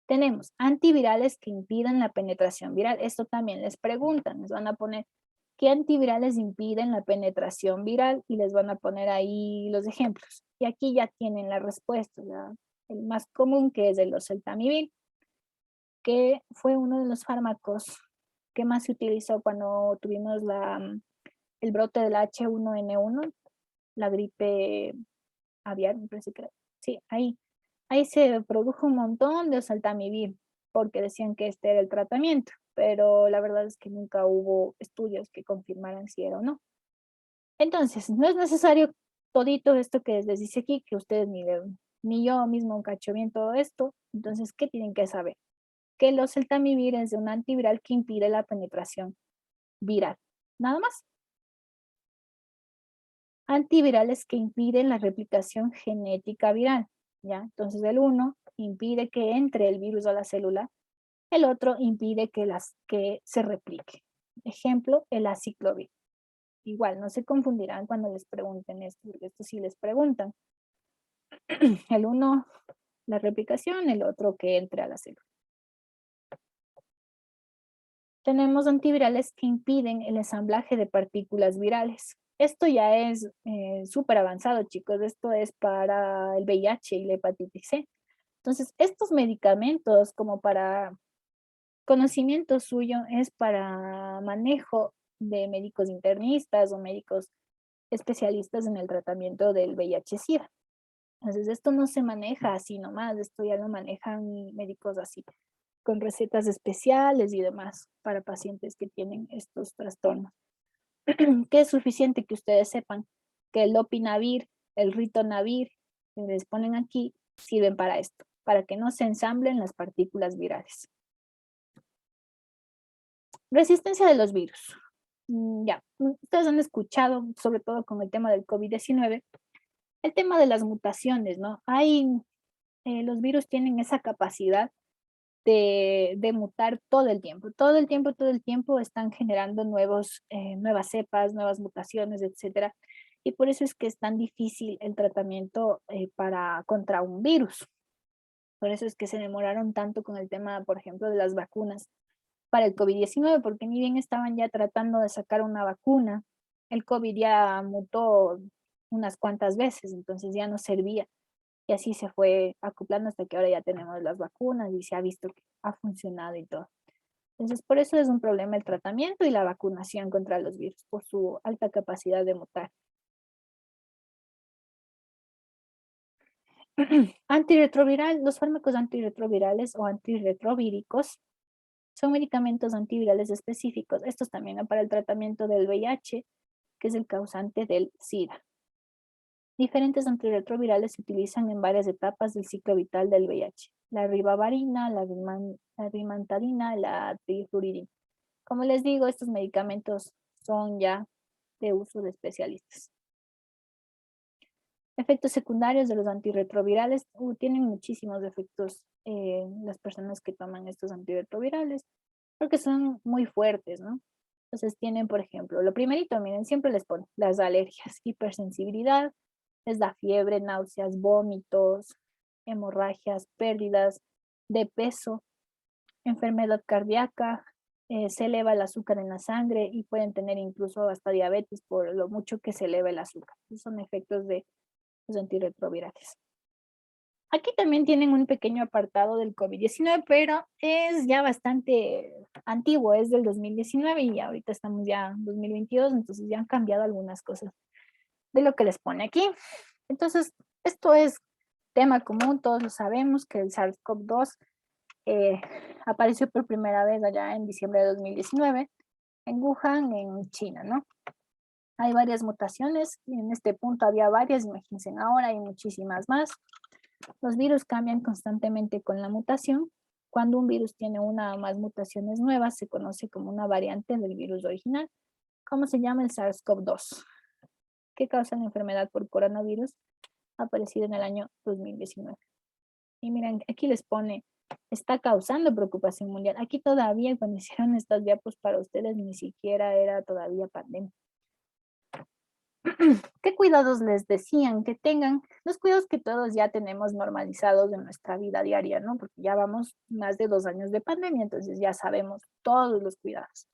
Tenemos antivirales que impiden la penetración viral. Esto también les preguntan, les van a poner qué antivirales impiden la penetración viral y les van a poner ahí los ejemplos. Y aquí ya tienen la respuesta, el más común, que es el oseltamivir, que fue uno de los fármacos que más se utilizó cuando tuvimos el brote del H1N1, la gripe aviar, me parece que era. Sí, ahí se produjo un montón de oseltamivir, porque decían que este era el tratamiento, pero la verdad es que nunca hubo estudios que confirmaran si era o no. Entonces, no es necesario todito esto que les dice aquí, que ustedes ni yo mismo cacho bien todo esto. Entonces, ¿qué tienen que saber? Que el oseltamivir es un antiviral que impide la penetración viral. Nada más. Antivirales que impiden la replicación genética viral, ¿ya? Entonces, el uno impide que entre el virus a la célula, el otro impide que se replique. Ejemplo, el aciclovir. Igual, no se confundirán cuando les pregunten esto, porque esto sí les preguntan. El uno, la replicación, el otro que entre a la célula. Tenemos antivirales que impiden el ensamblaje de partículas virales. Esto ya es súper avanzado, chicos. Esto es para el VIH y la hepatitis C. Entonces, estos medicamentos, como para conocimiento suyo, es para manejo de médicos internistas o médicos especialistas en el tratamiento del VIH-Sida. Entonces, esto no se maneja así nomás, esto ya lo manejan médicos así, con recetas especiales y demás para pacientes que tienen estos trastornos. Que es suficiente que ustedes sepan que el lopinavir, el ritonavir, que les ponen aquí, sirven para esto, para que no se ensamblen las partículas virales. Resistencia de los virus. Ya, ustedes han escuchado, sobre todo con el tema del COVID-19, el tema de las mutaciones, ¿no? Los virus tienen esa capacidad de mutar todo el tiempo. Todo el tiempo están generando nuevas cepas, nuevas mutaciones, etcétera. Y por eso es que es tan difícil el tratamiento contra un virus. Por eso es que se demoraron tanto con el tema, por ejemplo, de las vacunas para el COVID-19, porque ni bien estaban ya tratando de sacar una vacuna, el COVID ya mutó unas cuantas veces, entonces ya no servía. Y así se fue acoplando hasta que ahora ya tenemos las vacunas y se ha visto que ha funcionado y todo. Entonces, por eso es un problema el tratamiento y la vacunación contra los virus, por su alta capacidad de mutar. Antirretroviral, los fármacos antirretrovirales o antirretrovíricos son medicamentos antivirales específicos. Estos también para el tratamiento del VIH, que es el causante del SIDA. Diferentes antirretrovirales se utilizan en varias etapas del ciclo vital del VIH. La ribavarina, la rimantadina, la trifluridina. Como les digo, estos medicamentos son ya de uso de especialistas. Efectos secundarios de los antirretrovirales. Tienen muchísimos efectos las personas que toman estos antirretrovirales, porque son muy fuertes, ¿no? Entonces tienen, por ejemplo, lo primerito, miren, siempre les ponen las alergias, hipersensibilidad, les da fiebre, náuseas, vómitos, hemorragias, pérdidas de peso, enfermedad cardíaca, se eleva el azúcar en la sangre y pueden tener incluso hasta diabetes por lo mucho que se eleva el azúcar. Esos son efectos de los antirretrovirales. Aquí también tienen un pequeño apartado del COVID-19, pero es ya bastante antiguo, es del 2019 y ahorita estamos ya en 2022, entonces ya han cambiado algunas cosas de lo que les pone aquí. Entonces, esto es tema común, todos lo sabemos, que el SARS-CoV-2 apareció por primera vez allá en diciembre de 2019 en Wuhan, en China, ¿no? Hay varias mutaciones, y en este punto había varias, imagínense, ahora hay muchísimas más. Los virus cambian constantemente con la mutación. Cuando un virus tiene una o más mutaciones nuevas, se conoce como una variante del virus original. ¿Cómo se llama? El SARS-CoV-2. ¿Qué causa la enfermedad por coronavirus? Aparecido en el año 2019. Y miren, aquí les pone, está causando preocupación mundial. Aquí todavía, cuando hicieron estas diapos para ustedes, ni siquiera era todavía pandemia. ¿Qué cuidados les decían que tengan? Los cuidados que todos ya tenemos normalizados en nuestra vida diaria, ¿no? Porque ya vamos más de 2 años de pandemia, entonces ya sabemos todos los cuidados.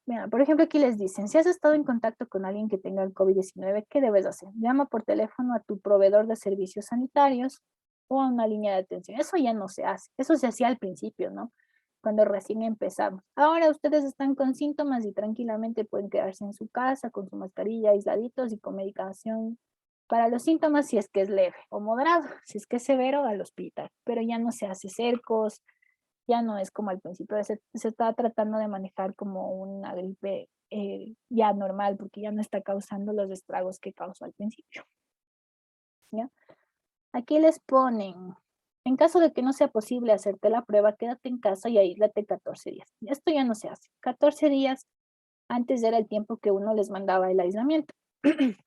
Mira, por ejemplo, aquí les dicen, si has estado en contacto con alguien que tenga el COVID-19, ¿qué debes hacer? Llama por teléfono a tu proveedor de servicios sanitarios o a una línea de atención. Eso ya no se hace. Eso se hacía al principio, ¿no? Cuando recién empezamos. Ahora ustedes están con síntomas y tranquilamente pueden quedarse en su casa con su mascarilla, aisladitos y con medicación para los síntomas si es que es leve o moderado. Si es que es severo, al hospital. Pero ya no se hace cercos, ya no es como al principio, se está tratando de manejar como una gripe ya normal, porque ya no está causando los estragos que causó al principio. ¿Ya? Aquí les ponen, en caso de que no sea posible hacerte la prueba, quédate en casa y aíslate 14 días. Esto ya no se hace. 14 días antes era el tiempo que uno les mandaba el aislamiento.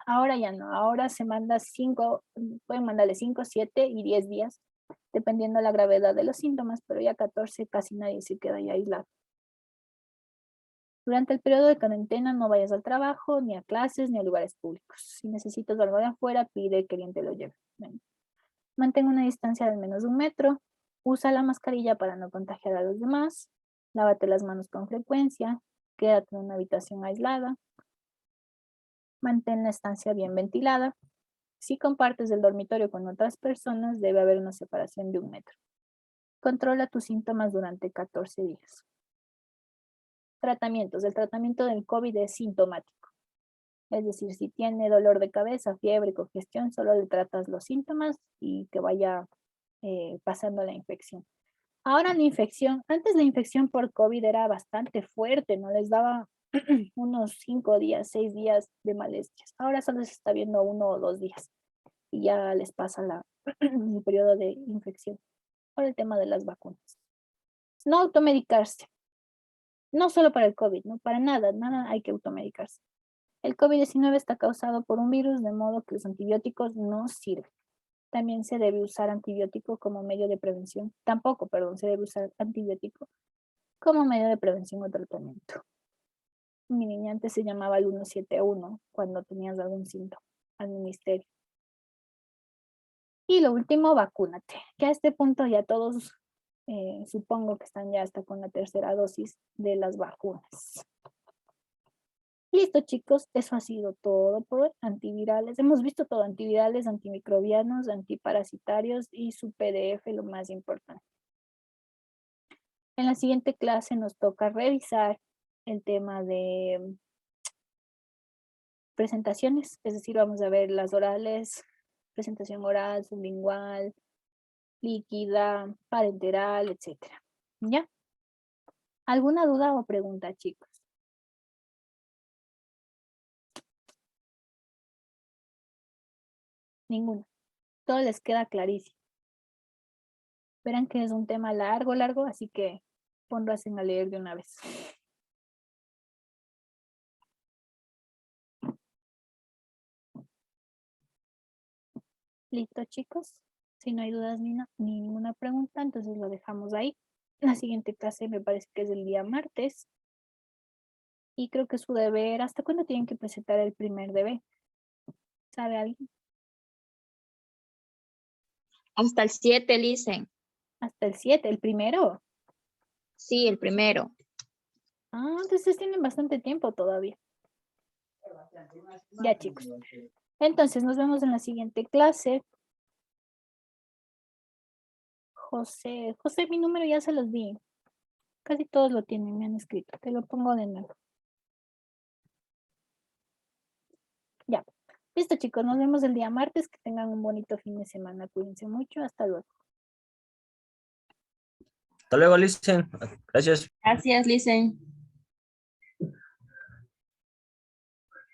Ahora ya no, ahora se manda 5, pueden mandarle 5, 7 y 10 días, dependiendo de la gravedad de los síntomas, pero ya 14 casi nadie se queda ya aislado. Durante el periodo de cuarentena no vayas al trabajo, ni a clases, ni a lugares públicos. Si necesitas algo de afuera, pide que alguien te lo lleve. Mantén una distancia de al menos 1 metro. Usa la mascarilla para no contagiar a los demás. Lávate las manos con frecuencia. Quédate en una habitación aislada. Mantén la estancia bien ventilada. Si compartes el dormitorio con otras personas, debe haber una separación de 1 metro. Controla tus síntomas durante 14 días. Tratamientos. El tratamiento del COVID es sintomático. Es decir, si tiene dolor de cabeza, fiebre, congestión, solo le tratas los síntomas y que vaya pasando la infección. Ahora la infección, antes la infección por COVID era bastante fuerte, ¿no? Les daba unos 5 días, 6 días de molestias. Ahora solo se está viendo 1 o 2 días y ya les pasa el periodo de infección. Por el tema de las vacunas. No automedicarse. No solo para el COVID, no para nada hay que automedicarse. El COVID-19 está causado por un virus, de modo que los antibióticos no sirven. También se debe usar antibiótico como medio de prevención. Tampoco, perdón, se debe usar antibiótico como medio de prevención o tratamiento. Mi niña antes se llamaba el 171 cuando tenías algún síntoma al ministerio. Y lo último, vacúnate. Que a este punto ya todos supongo que están ya hasta con la 3ª dosis de las vacunas. Listo, chicos, eso ha sido todo por antivirales. Hemos visto todo, antivirales, antimicrobianos, antiparasitarios y su PDF, lo más importante. En la siguiente clase nos toca revisar el tema de presentaciones, es decir, vamos a ver las orales, presentación oral, sublingual, líquida, parenteral, etc. ¿Ya? ¿Alguna duda o pregunta, chicos? Ninguna. Todo les queda clarísimo. Verán que es un tema largo, así que pónganse a leer de una vez. Listo, chicos. Si no hay dudas ni ninguna pregunta, entonces lo dejamos ahí. La siguiente clase me parece que es el día martes. Y creo que su deber, ¿hasta cuándo tienen que presentar el primer deber? ¿Sabe alguien? Hasta el 7, Licen. Hasta el 7, el primero. Sí, el primero. Ah, entonces tienen bastante tiempo todavía. Ya, chicos. Entonces nos vemos en la siguiente clase. José, mi número ya se los di. Casi todos lo tienen, me han escrito. Te lo pongo de nuevo. Ya. Listo, chicos. Nos vemos el día martes. Que tengan un bonito fin de semana. Cuídense mucho. Hasta luego. Hasta luego, Licen. Gracias. Gracias, Licen.